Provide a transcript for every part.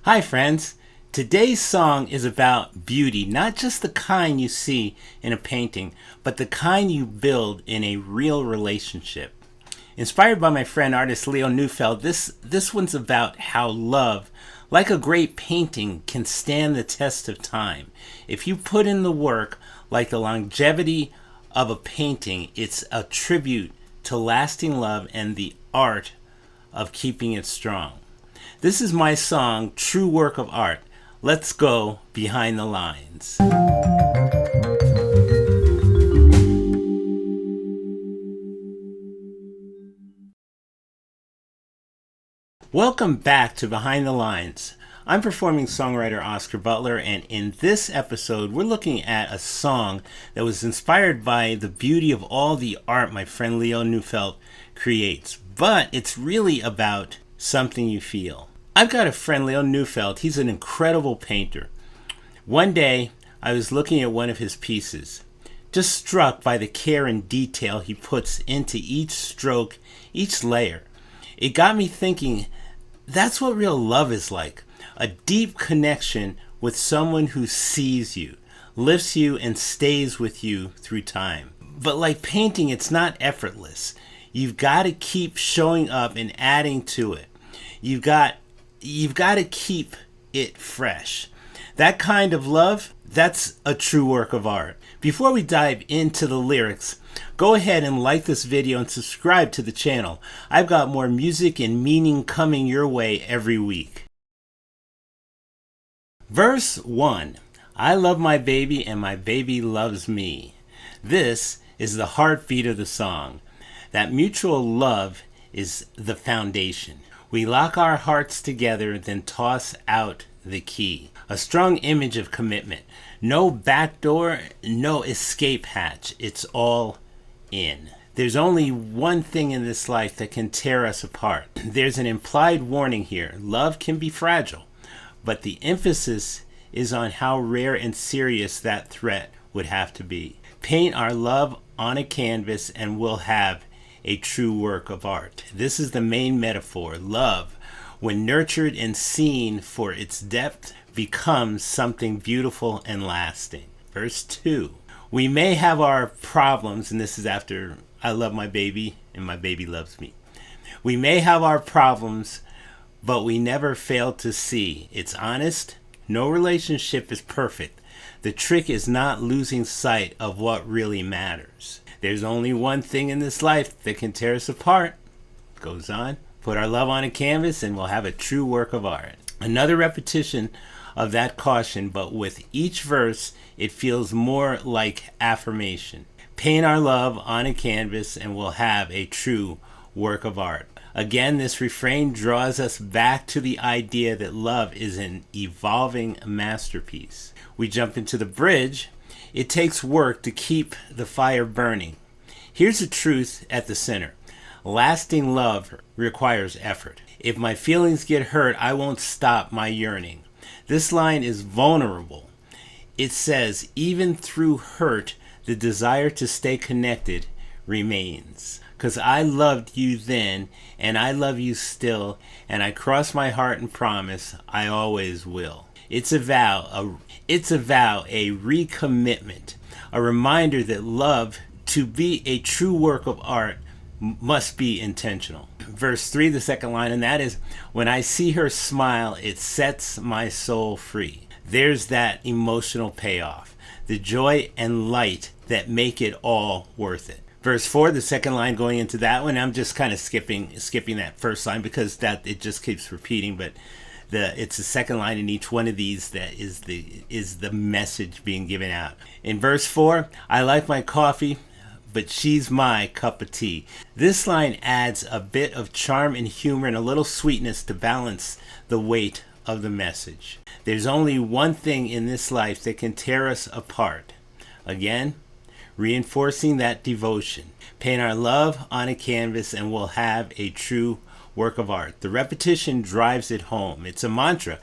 Hi friends, today's song is about beauty, not just the kind you see in a painting, but the kind you build in a real relationship. Inspired by my friend artist Leo Neufeld, this one's about how love, like a great painting, can stand the test of time. If you put in the work, like the longevity of a painting, it's a tribute to lasting love and the art of keeping it strong. This is my song, True Work of Art. Let's go behind the lines. Welcome back to Behind the Lines. I'm performing songwriter Oscar Butler, and in this episode, we're looking at a song that was inspired by the beauty of all the art my friend Leo Neufeld creates. But it's really about something you feel. I've got a friend, Leo Neufeld. He's an incredible painter. One day, I was looking at one of his pieces, just struck by the care and detail he puts into each stroke, each layer. It got me thinking, that's what real love is like. A deep connection with someone who sees you, lifts you, and stays with you through time. But like painting, it's not effortless. You've got to keep showing up and adding to it. You've got to keep it fresh. That kind of love, that's a true work of art. Before we dive into the lyrics, go ahead and like this video and subscribe to the channel. I've got more music and meaning coming your way every week. Verse 1. I love my baby and my baby loves me. This is the heartbeat of the song. That mutual love is the foundation. We lock our hearts together, then toss out the key. A strong image of commitment. No back door, no escape hatch. It's all in. There's only one thing in this life that can tear us apart. There's an implied warning here. Love can be fragile, but the emphasis is on how rare and serious that threat would have to be. Paint our love on a canvas and we'll have a true work of art. This is the main metaphor. Love, when nurtured and seen for its depth, becomes something beautiful and lasting. Verse 2. We may have our problems, and this is after I love my baby and my baby loves me. We may have our problems, but we never fail to see. It's honest. No relationship is perfect. The trick is not losing sight of what really matters. There's only one thing in this life that can tear us apart. Goes on. Put our love on a canvas and we'll have a true work of art. Another repetition of that caution, but with each verse, it feels more like affirmation. Paint our love on a canvas and we'll have a true work of art. Again, this refrain draws us back to the idea that love is an evolving masterpiece. We jump into the bridge. It takes work to keep the fire burning. Here's the truth at the center. Lasting love requires effort. If my feelings get hurt, I won't stop my yearning. This line is vulnerable. It says, even through hurt, the desire to stay connected remains. Because I loved you then, and I love you still, and I cross my heart and promise I always will. It's a vow, a recommitment, a reminder that love, to be a true work of art, must be intentional. Verse 3, the second line, and that is, when I see her smile, it sets my soul free. There's that emotional payoff, the joy and light that make it all worth it. Verse 4, the second line going into that one, I'm just kind of skipping that first line because that it just keeps repeating, but it's the second line in each one of these that is the message being given out. In verse 4, I like my coffee, but she's my cup of tea. This line adds a bit of charm and humor and a little sweetness to balance the weight of the message. There's only one thing in this life that can tear us apart. Again, reinforcing that devotion. Paint our love on a canvas and we'll have a true work of art. The repetition drives it home. It's a mantra,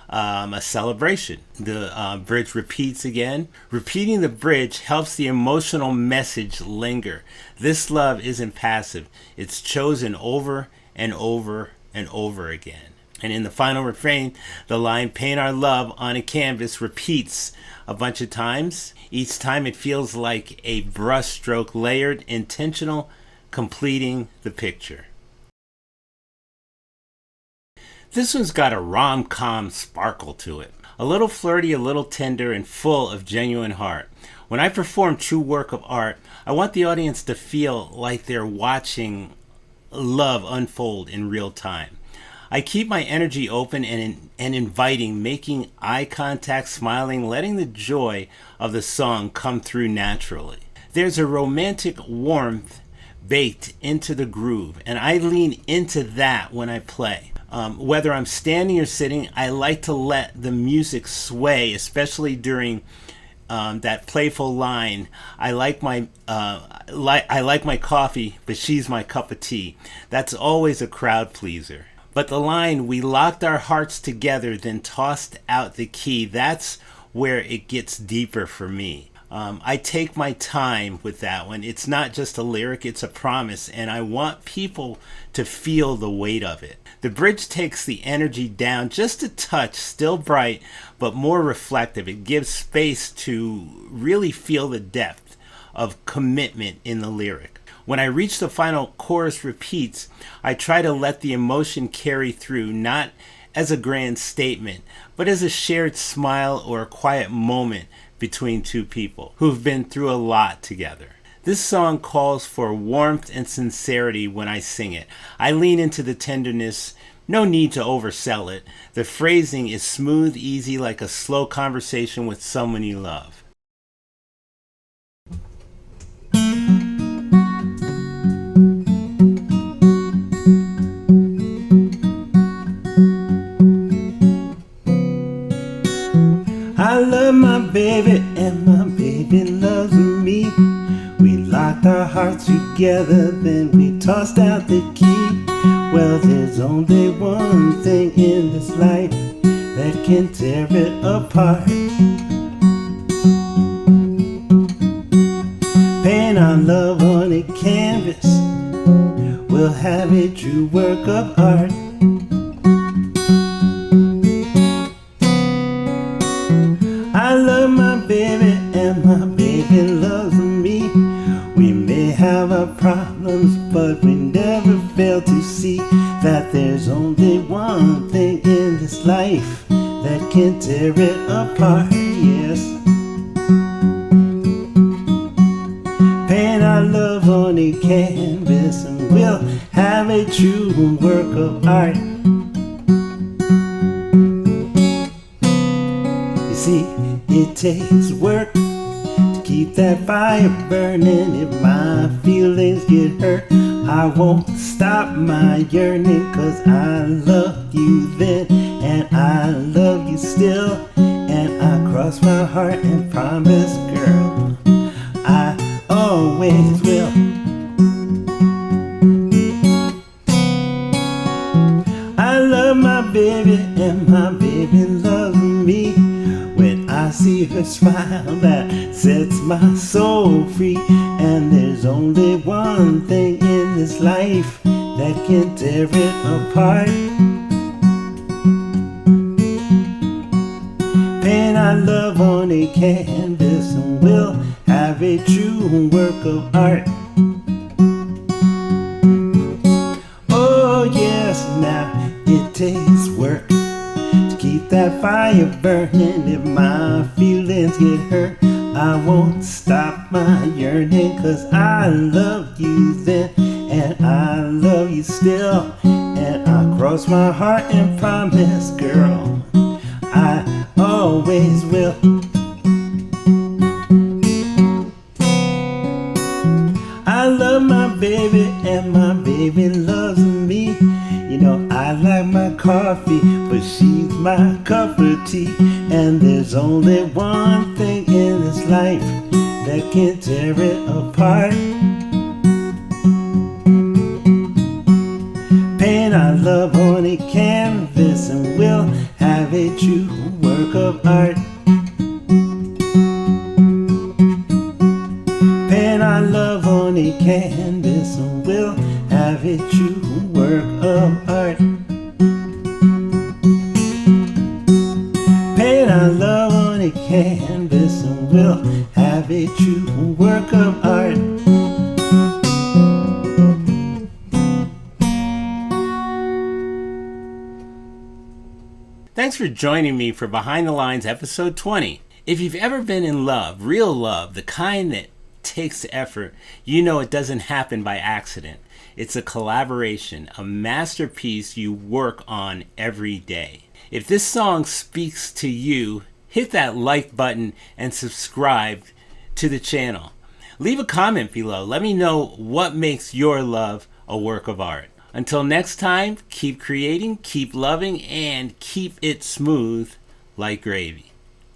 a celebration. The bridge repeats again. Repeating the bridge helps the emotional message linger. This love isn't passive. It's chosen over and over and over again. And in the final refrain, the line "paint our love on a canvas" repeats a bunch of times. Each time it feels like a brushstroke, layered, intentional, completing the picture. This one's got a rom-com sparkle to it. A little flirty, a little tender, and full of genuine heart. When I perform true work of art, I want the audience to feel like they're watching love unfold in real time. I keep my energy open and inviting, making eye contact, smiling, letting the joy of the song come through naturally. There's a romantic warmth baked into the groove, and I lean into that when I play. Whether I'm standing or sitting, I like to let the music sway, especially during that playful line. I like my coffee, but she's my cup of tea. That's always a crowd pleaser. But the line, "we locked our hearts together, then tossed out the key," that's where it gets deeper for me. I take my time with that one. It's not just a lyric, it's a promise, and I want people to feel the weight of it. The bridge takes the energy down just a touch, still bright, but more reflective. It gives space to really feel the depth of commitment in the lyric. When I reach the final chorus repeats, I try to let the emotion carry through, not as a grand statement, but as a shared smile or a quiet moment between two people who've been through a lot together. This song calls for warmth and sincerity when I sing it. I lean into the tenderness, no need to oversell it. The phrasing is smooth, easy, like a slow conversation with someone you love. I love my baby and my baby loves me. We locked our hearts together, then we tossed out the key. Well, there's only one thing in this life that can tear it apart. Paint our love on a canvas, we'll have a true work of art. I love my baby and my baby loves me. We may have our problems, but we never fail to see that there's only one thing in this life that can tear it apart, yes. Paint our love on a canvas and we'll have a true work of art. You see, it takes work to keep that fire burning. If my feelings get hurt, I won't stop my yearning, 'cause I loved you then and I love you still. And I cross my heart and promise, girl, I always will. I love my baby and my baby loves me. When I see her smile, that sets my soul free. And there's only one thing in this life that can tear it apart. Paint our love on a canvas and we'll have a true work of art. Oh yes, now it takes work to keep that fire burning. If my feelings get hurt, I won't stop my yearning, 'cause I loved you then and I love you still. And I cross my heart and promise, girl, I always will. I love my baby and my baby loves me. You know, I like my coffee, but she's my cup of tea. And there's only one thing in this life that can tear it apart. Paint our love on a canvas and we'll have a true work of art. Paint our love on a canvas and we'll have a true work of art. our love on a canvas, and we'll have a true work of art. Thanks for joining me for Behind the Lines episode 20. If you've ever been in love, real love, the kind that takes effort, you know it doesn't happen by accident. It's a collaboration, a masterpiece you work on every day. If this song speaks to you, hit that like button and subscribe to the channel. Leave a comment below. Let me know what makes your love a work of art. Until next time, keep creating, keep loving, and keep it smooth like gravy.